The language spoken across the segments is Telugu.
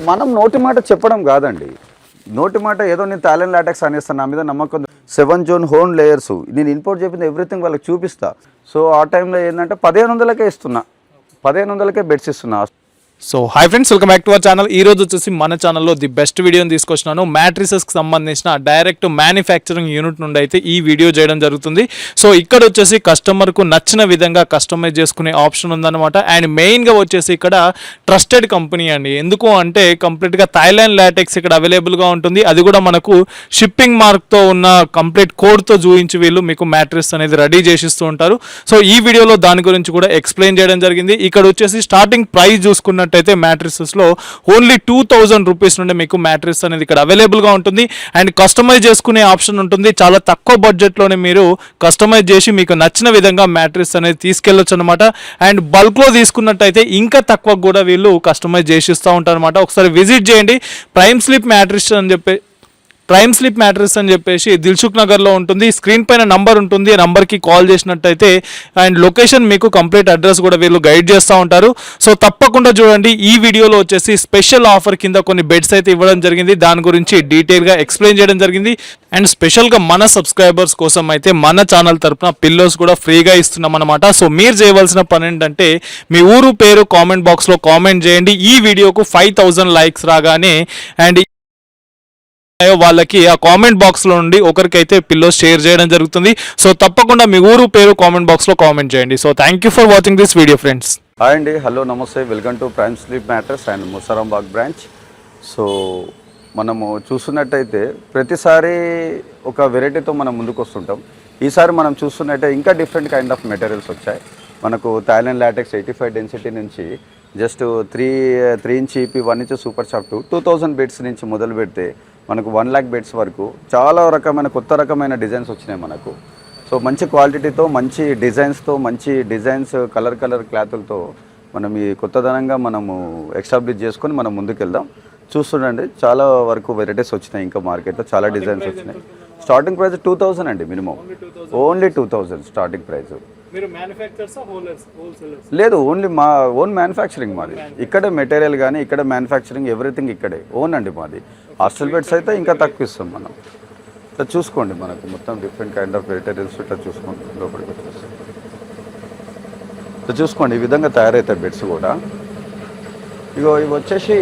మనం నోటి మాట చెప్పడం కాదండి, నోటి మాట ఏదో నేను థాయిలాండ్ లాటెక్స్ అనేస్తాను, నా మీద నమ్మకం. 7 జోన్ హోన్ లేయర్స్ నేను ఇంపోర్ట్ చెప్పింది ఎవ్రీథింగ్ వాళ్ళకి చూపిస్తా. సో ఆ టైంలో ఏంటంటే 1500కే ఇస్తున్నా, 1500కే బెడ్స్ ఇస్తున్నా. So hi friends, welcome back to our channel. ఈ రోజు వచ్చేసి మన ఛానల్లో ది బెస్ట్ వీడియోని తీసుకొచ్చినాను. మ్యాట్రిసెస్కి సంబంధించిన డైరెక్ట్ మ్యానుఫ్యాక్చరింగ్ యూనిట్ నుండి అయితే ఈ వీడియో చేయడం జరుగుతుంది. సో ఇక్కడ వచ్చేసి కస్టమర్కు నచ్చిన విధంగా కస్టమైజ్ చేసుకునే ఆప్షన్ ఉందన్నమాట. అండ్ మెయిన్గా వచ్చేసి ఇక్కడ ట్రస్టెడ్ కంపెనీ అండి. ఎందుకు అంటే కంప్లీట్గా థాయిలాండ్ లాటెక్స్ ఇక్కడ అవైలబుల్గా ఉంటుంది. అది కూడా మనకు షిప్పింగ్ మార్క్తో ఉన్న కంప్లీట్ కోడ్తో చూపించి వీళ్ళు మీకు మ్యాట్రిస్ అనేది రెడీ చేసిస్తూ ఉంటారు. సో ఈ వీడియోలో దాని గురించి కూడా ఎక్స్ప్లెయిన్ చేయడం జరిగింది. ఇక్కడ వచ్చేసి స్టార్టింగ్ ప్రైస్ చూసుకున్న అయితే మ్యాట్రిసెస్లో ఓన్లీ 2000 రూపీస్ నుండి మీకు మ్యాట్రిస్ అనేది ఇక్కడ అవైలబుల్గా ఉంటుంది. అండ్ కస్టమైజ్ చేసుకునే ఆప్షన్ ఉంటుంది. చాలా తక్కువ బడ్జెట్లోనే మీరు కస్టమైజ్ చేసి మీకు నచ్చిన విధంగా మ్యాట్రిస్ అనేది తీసుకెళ్ళొచ్చు అనమాట. అండ్ బల్క్లో తీసుకున్నట్టయితే ఇంకా తక్కువ కూడా వీళ్ళు కస్టమైజ్ చేసిస్తూ ఉంటారు అనమాట. ఒకసారి విజిట్ చేయండి. ప్రైమ్ స్లీప్ మ్యాట్రిస్ అని చెప్పేసి దిల్సుఖ్ నగర్లో ఉంటుంది. స్క్రీన్ పైన నంబర్ ఉంటుంది, నంబర్కి కాల్ చేసినట్టయితే అండ్ లొకేషన్ మీకు కంప్లీట్ అడ్రస్ కూడా వీళ్ళు గైడ్ చేస్తూ ఉంటారు. సో తప్పకుండా చూడండి. ఈ వీడియోలో వచ్చేసి స్పెషల్ ఆఫర్ కింద కొన్ని బెడ్స్ అయితే ఇవ్వడం జరిగింది. దాని గురించి డీటెయిల్గా ఎక్స్ప్లెయిన్ చేయడం జరిగింది. అండ్ స్పెషల్గా మన సబ్స్క్రైబర్స్ కోసం అయితే మన ఛానల్ తరఫున పిల్లోస్ కూడా ఫ్రీగా ఇస్తున్నాం అనమాట. సో మీరు చేయవలసిన పని ఏంటంటే మీ ఊరు పేరు కామెంట్ బాక్స్లో కామెంట్ చేయండి. ఈ వీడియోకు 5000 లైక్స్ రాగానే అండ్ వాళ్ళకి ఆ కామెంట్ బాక్స్లో నుండి ఒకరికైతే పిల్లోస్ షేర్ చేయడం జరుగుతుంది. సో తప్పకుండా మీ ఊరు పేరు కామెంట్ బాక్స్లో కామెంట్ చేయండి. So thank you for watching this video friends. Hi అండి, హలో, నమస్తే, welcome to prime sleep mattress and Musarambagh branch. So మనము చూస్తున్నట్టయితే ప్రతిసారి ఒక వెరైటీతో మనం ముందుకు వస్తుంటాం. ఈసారి మనం చూస్తున్నట్టే ఇంకా డిఫరెంట్ కైండ్ ఆఫ్ మెటీరియల్స్ వచ్చాయి మనకు. థాయిలాండ్ లాటెక్స్ 85 డెన్సిటీ నుంచి just 3 inch EP 1 inch super soft 2000 beds నుంచి మొదలు పెడితే మనకు 1 lakh బెడ్స్ వరకు చాలా రకమైన కొత్త రకమైన డిజైన్స్ వచ్చినాయి మనకు. సో మంచి క్వాలిటీతో, మంచి డిజైన్స్ కలర్ క్లాతులతో మనం ఈ కొత్తదనంగా మనము ఎస్టాబ్లిష్ చేసుకొని మనం ముందుకు వెళ్దాం. చూస్తుండండి, చాలా వరకు వెరైటీస్ వచ్చినాయి. ఇంకా మార్కెట్లో చాలా డిజైన్స్ వచ్చినాయి. స్టార్టింగ్ ప్రైస్ 2000 అండి, మినిమం ఓన్లీ 2000 స్టార్టింగ్ ప్రైస్. లేదు, ఓన్లీ మా ఓన్ మ్యానుఫ్యాక్చరింగ్ మాది. ఇక్కడే మెటీరియల్ కానీ ఇక్కడ మ్యానుఫ్యాక్చరింగ్ ఎవ్రీథింగ్ ఇక్కడే ఓన్ అండి మాది. హాస్టల్ బెడ్స్ అయితే ఇంకా తక్కువ ఇస్తాం మనం. ఇట్లా చూసుకోండి, మనకు మొత్తం డిఫరెంట్ కైండ్ ఆఫ్ మెటీరియల్స్ ఇట్లా చూసుకోండి. లోపలికి వచ్చేసి ఇట్లా చూసుకోండి, ఈ విధంగా తయారవుతాయి బెడ్స్ కూడా. ఇగో ఇవి వచ్చేసి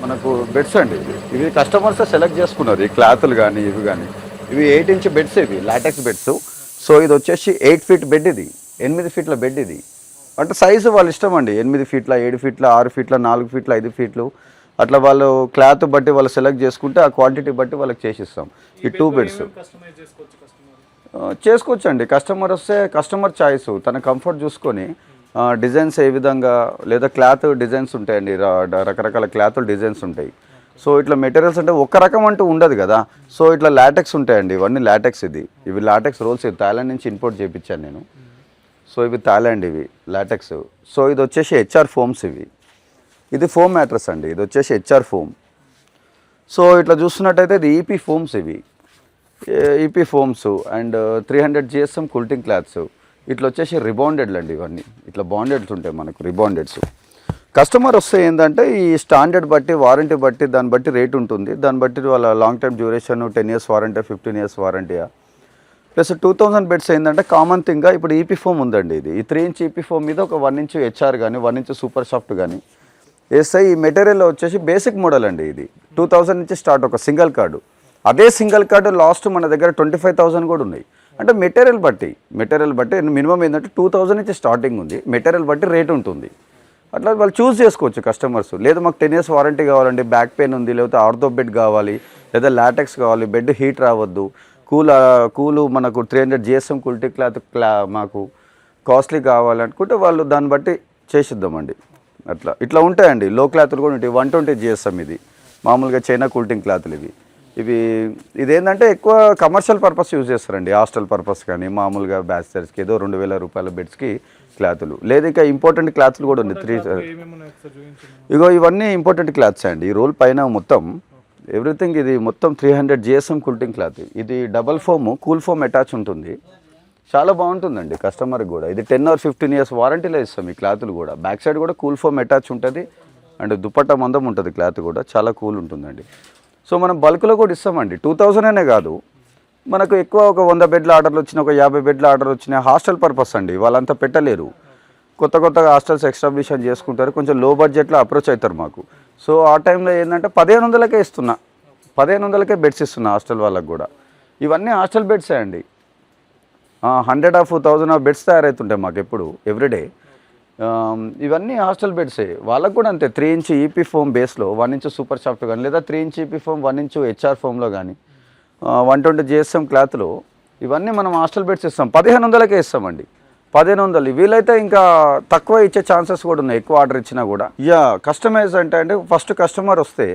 మనకు బెడ్స్ అండి. ఇవి కస్టమర్స్ సెలెక్ట్ చేసుకున్నారు. ఈ క్లాతులు కానీ ఇవి కానీ. ఇవి 8 ఇంచ్ బెడ్స్, ఇవి లాటెక్స్ బెడ్స్. సో ఇది వచ్చేసి 8 ఫీట్ బెడ్, ఇది 8 ఫీట్ల బెడ్. ఇది అంటే సైజు వాళ్ళ ఇష్టం అండి. 8 ఫీట్ల, 7 ఫీట్ల, 6 ఫీట్ల, 4 ఫీట్ల, 5 ఫీట్లు అట్లా వాళ్ళు క్లాత్ బట్టి వాళ్ళు సెలెక్ట్ చేసుకుంటే ఆ క్వాంటిటీ బట్టి వాళ్ళకి చేసిస్తాం. ఈ 2 బెడ్స్ చేసుకోవచ్చు అండి. కస్టమర్ వస్తే కస్టమర్ చాయిస్, తన కంఫర్ట్ చూసుకొని డిజైన్స్ ఏ విధంగా, లేదా క్లాత్ డిజైన్స్ ఉంటాయండి, రకరకాల క్లాతులు డిజైన్స్ ఉంటాయి. సో ఇట్లా మెటీరియల్స్ అంటే ఒక రకం అంటూ ఉండదు కదా. సో ఇట్లా లాటెక్స్ ఉంటాయండి, ఇవన్నీ లాటెక్స్. ఇవి లాటెక్స్ రోల్స్, థాయిలాండ్ నుంచి ఇంపోర్ట్ చేయించాను నేను. సో ఇవి థాయిలాండ్, ఇవి లాటెక్స్. సో ఇది వచ్చేసి HR ఫోమ్స్. ఇది ఫోమ్ మ్యాట్రెస్ అండి, ఇది వచ్చేసి HR ఫోమ్. సో ఇట్లా చూస్తున్నట్టయితే ఇది EP ఫోమ్స్. ఇవి EP firms and 300 GSM కూల్టింగ్ clothes. ఇట్లా వచ్చేసి రిబాండెడ్లు అండి. ఇవన్నీ ఇట్లా బాండెడ్స్ ఉంటాయి మనకు, రిబాండెడ్స్. కస్టమర్ వస్తే ఏంటంటే ఈ స్టాండర్డ్ బట్టి, వారంటీ బట్టి, దాన్ని బట్టి రేట్ ఉంటుంది. దాన్ని బట్టి వాళ్ళ long time duration, 10 years warranty, 15 years వారంటీయా. ప్లస్ 2000 బెడ్స్ ఏంటంటే కామన్ థింగ్గా ఇప్పుడు EP ఫోమ్ ఉందండి. ఇది ఈ 3 ఇంచ్ EP ఫోమ్ మీద ఒక 1 ఇంచ్ HR కానీ, 1 ఇంచ్ సూపర్ సాఫ్ట్ కానీ వేస్తే ఈ మెటీరియల్ వచ్చేసి బేసిక్ మోడల్ అండి. ఇది 2000 నుంచి స్టార్ట్, ఒక సింగిల్ కార్డు. అదే సింగిల్ కార్డు లాస్ట్ మన దగ్గర 25,000 కూడా ఉన్నాయి. అంటే మెటీరియల్ బట్టి మినిమం ఏంటంటే 2000 నుంచి స్టార్టింగ్ ఉంది. మెటీరియల్ బట్టి రేట్ ఉంటుంది. అట్లా వాళ్ళు చూస్ చేసుకోవచ్చు కస్టమర్స్. లేదు మాకు 10 years వారంటీ కావాలండి, బ్యాక్ పెయిన్ ఉంది, లేకపోతే ఆర్థో బెడ్ కావాలి, లేదా లాటెక్స్ కావాలి, బెడ్ హీట్ రావద్దు, కూలు మనకు 300 GSM కూల్టీ క్లాత్ మాకు కాస్ట్లీ కావాలనుకుంటే వాళ్ళు దాన్ని బట్టి చేసిద్దామండి. ఇట్లా ఉంటాయండి. లో క్లాతులు కూడా ఉంటాయి. 120 GSM ఇది మామూలుగా చైనా కూల్టింగ్ క్లాతులు. ఇదేంటంటే ఎక్కువ కమర్షియల్ పర్పస్ యూజ్ చేస్తారండి. హాస్టల్ పర్పస్ కానీ, మామూలుగా బ్యాచిలర్స్కి ఏదో 2000 రూపాయల బెడ్స్కి క్లాతులు. లేదు ఇంకా ఇంపార్టెంట్ క్లాత్లు కూడా ఉంది. ఇగో ఇవన్నీ ఇంపార్టెంట్ క్లాత్స్ అండి. ఈ రోల్ పైన మొత్తం ఎవ్రీథింగ్ ఇది మొత్తం 300 GSM కూల్టింగ్ క్లాత్. ఇది double foam, cool foam attach ఉంటుంది. చాలా బాగుంటుందండి కస్టమర్కి కూడా. ఇది 10 or 15 years వారంటీలో ఇస్తాం ఈ క్లాతులు కూడా. బ్యాక్ సైడ్ కూడా కూల్ ఫోమ్ అటాచ్ ఉంటుంది అండ్ దుపట్టా మందం ఉంటుంది క్లాత్ కూడా చాలా కూల్ ఉంటుందండి. సో మనం బల్క్లో కూడా ఇస్తామండి. 2000 అనే కాదు, మనకు ఎక్కువ ఒక 100 బెడ్ల ఆర్డర్లు వచ్చిన, ఒక 50 బెడ్ల ఆర్డర్ వచ్చిన హాస్టల్ పర్పస్ అండి. వాళ్ళంతా పెట్టలేరు, కొత్తగా హాస్టల్స్ ఎస్టాబ్లిషన్ చేసుకుంటారు, కొంచెం లో బడ్జెట్లో అప్రోచ్ అవుతారు మాకు. సో ఆ టైంలో ఏంటంటే 1500కే ఇస్తున్నా, 1500కే బెడ్స్ ఇస్తున్నా హాస్టల్ వాళ్ళకి కూడా. ఇవన్నీ హాస్టల్ బెడ్సే అండి. 100 ఆఫ్ 1000 ఆఫ్ బెడ్స్ తయారవుతుంటాయి మాకు ఎప్పుడు ఎవ్రీడే. ఇవన్నీ హాస్టల్ బెడ్సే. వాళ్ళకు కూడా అంతే, 3 ఇంచ్ ఈపీ ఫోమ్ బేస్లో 1 ఇంచ్ సూపర్ సాఫ్ట్ కానీ, లేదా 3 inch EP foam 1 inch HR ఫోమ్లో కానీ, 120 జిఎస్ఎం క్లాత్లో ఇవన్నీ మనం హాస్టల్ బెడ్స్ ఇస్తాం. 1500కే ఇస్తామండి. 1500. వీలైతే ఇంకా తక్కువ ఇచ్చే ఛాన్సెస్ కూడా ఉన్నాయి, ఎక్కువ ఆర్డర్ ఇచ్చినా కూడా. కస్టమైజ్ అంటే ఫస్ట్ కస్టమర్ వస్తే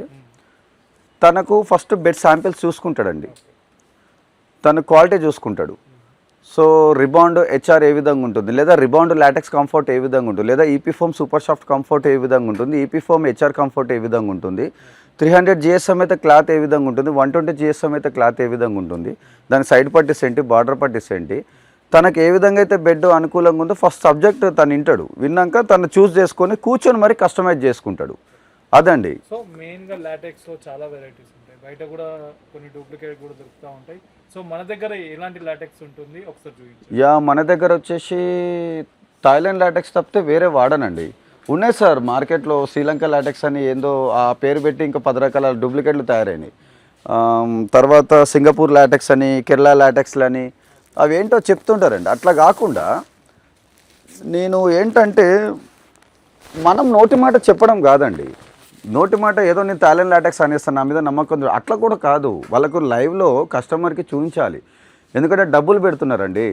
తనకు ఫస్ట్ బెడ్ శాంపిల్స్ చూసుకుంటాడండి, తను క్వాలిటీ చూసుకుంటాడు. సో రిబాండ్ హెచ్ఆర్ ఏ విధంగా ఉంటుంది, లేదా రిబాండ్ లాటెక్స్ కంఫర్ట్ ఏ విధంగా ఉంటుంది, లేదా EP foam super soft comfort ఏ విధంగా ఉంటుంది, ఈపీ ఫోమ్ హెచ్ఆర్ కంఫర్ట్ ఏ విధంగా ఉంటుంది, 300 జిఎస్ఎం అయితే క్లాత్ ఏ విధంగా ఉంటుంది, 120 జిఎస్ఎం అయితే క్లాత్ ఏ విధంగా ఉంటుంది, దాని సైడ్ పట్టీస్ ఏంటి, బార్డర్ పట్టీస్ ఏంటి, తనకు ఏ విధంగా అయితే బెడ్ అనుకూలంగా ఉందో ఫస్ట్ సబ్జెక్ట్ తను వింటాడు. విన్నాక తను చూస్ చేసుకొని కూర్చొని మరి కస్టమైజ్ చేసుకుంటాడు. అదండి. సో మెయిన్గా లాటెక్స్లో చాలా వెరైటీస్ ఉంటాయి, బయట కూడా కొన్ని డూప్లికేట్ కూడా దొరుకుతూ ఉంటాయి. సో మన దగ్గర ఎలాంటి లాటెక్స్ ఉంటుంది ఒకసారి చూపించండి. మన దగ్గర వచ్చేసి థాయిలాండ్ లాటెక్స్ తప్పితే వేరే వాడనండి. ఉన్నాయి సార్ మార్కెట్లో, శ్రీలంక లాటెక్స్ అని ఏందో ఆ పేరు పెట్టి ఇంకా 10 రకాల డూప్లికేట్లు తయారైనాయి. తర్వాత సింగపూర్ లాటెక్స్ అని, కేరళ లాటెక్స్లు అని, అవి ఏంటో చెప్తుంటారండి. అట్లా కాకుండా నేను ఏంటంటే మనం నోటి మాట చెప్పడం కాదండి. నోటి మాట ఏదో నేను థాయిలాండ్ లాటెక్స్ అనేస్తాను, నా మీద నమ్మకం, అట్లా కూడా కాదు. వాళ్ళకు లైవ్లో కస్టమర్కి చూపించాలి, ఎందుకంటే డబ్బులు పెడుతున్నారండి,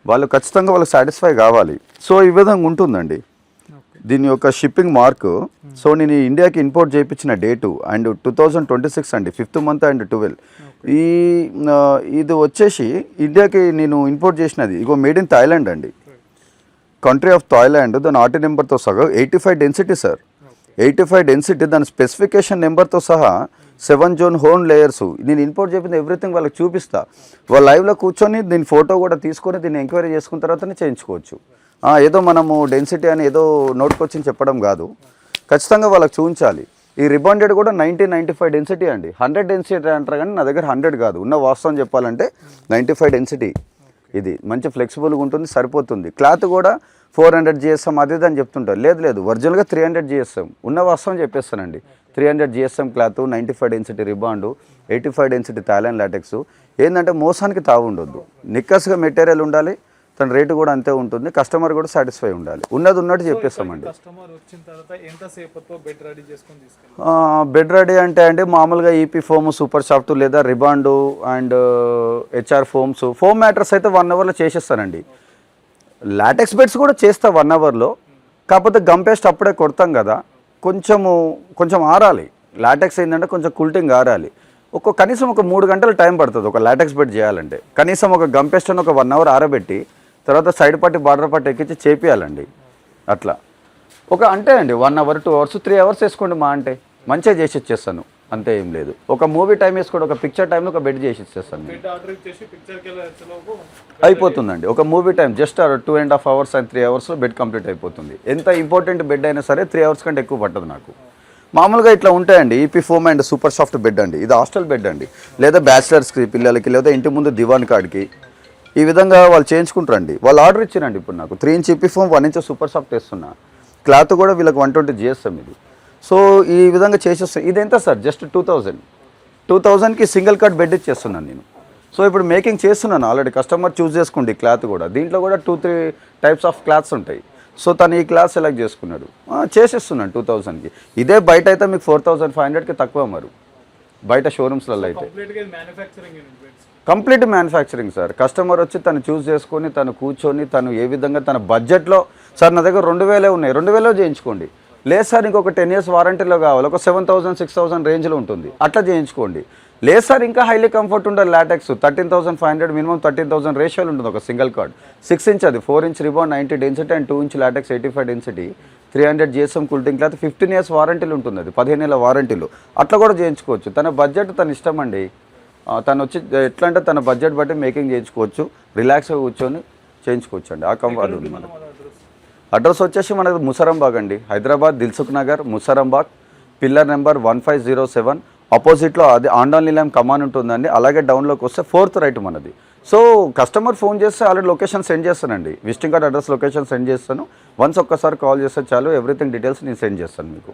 వాళ్ళు ఖచ్చితంగా వాళ్ళకి సాటిస్ఫై కావాలి. సో ఈ విధంగా ఉంటుందండి దీని యొక్క షిప్పింగ్ మార్క్. సో నేను ఇండియాకి ఇంపోర్ట్ చేయించిన డేటు అండ్ 2026 అండి, 5th month and 12. ఇది వచ్చేసి ఇండియాకి నేను ఇంపోర్ట్ చేసినది ఇగో మేడ్ ఇన్ థాయిలాండ్ అండి, కంట్రీ ఆఫ్ థాయిలాండ్. దాని ఆర్టీ నెంబర్తో సహా 85 డెన్సిటీ సార్, 85 డెన్సిటీ, దాని స్పెసిఫికేషన్ నెంబర్తో సహా 7 జోన్ హోన్ లేయర్స్. నేను ఇంపోర్ట్ చేసిన ఎవ్రీథింగ్ వాళ్ళకి చూపిస్తా. వాళ్ళు లైవ్లో కూర్చొని దీని ఫోటో కూడా తీసుకొని దీన్ని ఎంక్వైరీ చేసుకున్న తర్వాతనే చేయించుకోవచ్చు. ఏదో మనము డెన్సిటీ అని ఏదో నోట్కొచ్చి చెప్పడం కాదు, ఖచ్చితంగా వాళ్ళకి చూపించాలి. ఈ రిబాండెడ్ కూడా 95 డెన్సిటీ అండి. 100 డెన్సిటీ అంటారు కానీ నా దగ్గర 100 కాదు, ఉన్న వాస్తవం చెప్పాలంటే 95 డెన్సిటీ. ఇది మంచి ఫ్లెక్సిబుల్గా ఉంటుంది, సరిపోతుంది. క్లాత్ కూడా 400 జిఎస్ఎం అది అని చెప్తుంటారు, లేదు ఒరిజినల్గా 300 జిఎస్ఎం. ఉన్న వాస్తవం చెప్పేస్తానండి. 300 GSM cloth, 95 density rebond, 85 density Thailand latex. ఏంటంటే మోసానికి తావు ఉండొద్దు, నిక్కస్గా మెటీరియల్ ఉండాలి, తన రేటు కూడా అంతే ఉంటుంది, కస్టమర్ కూడా సాటిస్ఫై ఉండాలి. ఉన్నది ఉన్నట్టు చెప్పేస్తామండి. బెడ్ రెడీ అంటే అండి మామూలుగా ఈపీ ఫోమ్ సూపర్ సాఫ్ట్ లేదా rebond and HR foams, foam mattress అయితే 1 అవర్లో చేసేస్తానండి. లాటెక్స్ బెడ్స్ కూడా చేస్తా 1 అవర్లో, కాకపోతే గమ్ పేస్ట్ అప్పుడే కొడతాం కదా, కొంచెం ఆరాలి. లాటెక్స్ ఏంటంటే కొంచెం కుల్టింగ్ ఆరాలి. కనీసం ఒక 3 గంటలు టైం పడుతుంది ఒక లాటెక్స్ బెడ్ చేయాలంటే. కనీసం ఒక గమ్ పేస్ట్ అని ఒక 1 అవర్ ఆరబెట్టి తర్వాత సైడ్ పట్టి బార్డర్ పట్టి ఎక్కించి చేపియాలండి. అట్లా అంతే అండి 1 అవర్ 2 అవర్స్ 3 అవర్స్ వేసుకోండి మా అంటే మంచిగా చేసి ఇచ్చేస్తాను, అంతే ఏం లేదు. ఒక మూవీ టైం వేసుకోండి, ఒక పిక్చర్ టైంలో ఒక బెడ్ చేసి ఇచ్చేస్తాను, అయిపోతుందండి. ఒక movie time just 2.5 hours and 3 అవర్స్లో బెడ్ కంప్లీట్ అయిపోతుంది. ఎంత ఇంపార్టెంట్ బెడ్ అయినా సరే 3 అవర్స్ కంటే ఎక్కువ పట్టదు నాకు. మామూలుగా ఇట్లా ఉంటాయండి EP foam and super soft bed అండి. ఇది హాస్టల్ బెడ్ అండి, లేదా బ్యాచిలర్స్కి పిల్లలకి, లేదా ఇంటి ముందు దివాన్ కాడికి ఈ విధంగా వాళ్ళు చేయించుకుంటారండి. వాళ్ళు ఆర్డర్ ఇచ్చారండి. ఇప్పుడు నాకు 3 inch EP foam 1 inch super soft వేస్తున్నా, క్లాత్ కూడా వీళ్ళకి 120 జిఎస్ఎం ఇది. సో ఈ విధంగా చేసేస్తాను. ఇది ఎంత సార్, జస్ట్ 2000కి సింగిల్ కట్ బెడ్ ఇచ్చేస్తున్నాను నేను. సో ఇప్పుడు మేకింగ్ చేస్తున్నాను ఆల్రెడీ, కస్టమర్ చూస్ చేసుకోండి. క్లాత్ కూడా దీంట్లో కూడా 2-3 టైప్స్ ఆఫ్ క్లాత్స్ ఉంటాయి. సో తను ఈ క్లాత్ సెలెక్ట్ చేసుకున్నాడు, చేసేస్తున్నాను 2000కి. ఇదే బయట అయితే మీకు 4500కి తక్కువ మరి బయట షోరూమ్స్లలో అయితే. Complete manufacturing sir. కస్టమర్ వచ్చి తను చూస్ చేసుకొని తను కూర్చొని తను ఏ విధంగా తన బడ్జెట్లో, సార్ నా దగ్గర 2000 ఉన్నాయి, 2000లో చేయించుకోండి. లేదు సార్ ఇంకొక 10 years వారంటీలో కావాలి, ఒక 7000-6000 రేంజ్లో ఉంటుంది, అట్లా చేయించుకోండి. లేదు సార్ ఇంకా హైలీ కంఫర్ట్ ఉండాలి లాటెక్స్ 13,500 మినిమం 13,000 రేషియోలు ఉంటుంది ఒక సింగిల్ కార్డ్. 6 ఇంచ్ అది, 4 inch రిబాండ్ 90 density and 2 inch LaTeX 85 density, 300 GSM కూల్టింగ్ cloth, 15 years వారంటీలు ఉంటుంది, అది 15 ఏళ్ళ వారంటీలు. అట్లా కూడా చేయించుకోవచ్చు. తన బడ్జెట్ తన ఇష్టం అండి. తను వచ్చి ఎట్లా అంటే తన బడ్జెట్ బట్టి మేకింగ్ చేయించుకోవచ్చు, రిలాక్స్గా కూర్చొని చేయించుకోవచ్చు అండి. ఆ కంఫర్ట్ ఉంది మనకు. అడ్రస్ వచ్చేసి మనది ముసరంబాగ్ అండి, హైదరాబాద్ దిల్సుఖ్ నగర్ ముసరంబాగ్. పిల్లర్ నెంబర్ 1507 ఆపోజిట్లో అది ఆండాల్ నిలయం కమాన్ ఉంటుందండి. అలాగే డౌన్లోకి వస్తే 4th రైట్ మనది. సో కస్టమర్ ఫోన్ చేస్తే ఆల్రెడీ లొకేషన్ సెండ్ చేస్తానండి, visiting card address location send చేస్తాను. వన్స్ ఒక్కసారి కాల్ చేస్తే చాలు, ఎవ్రీథింగ్ డీటెయిల్స్ నేను సెండ్ చేస్తాను మీకు.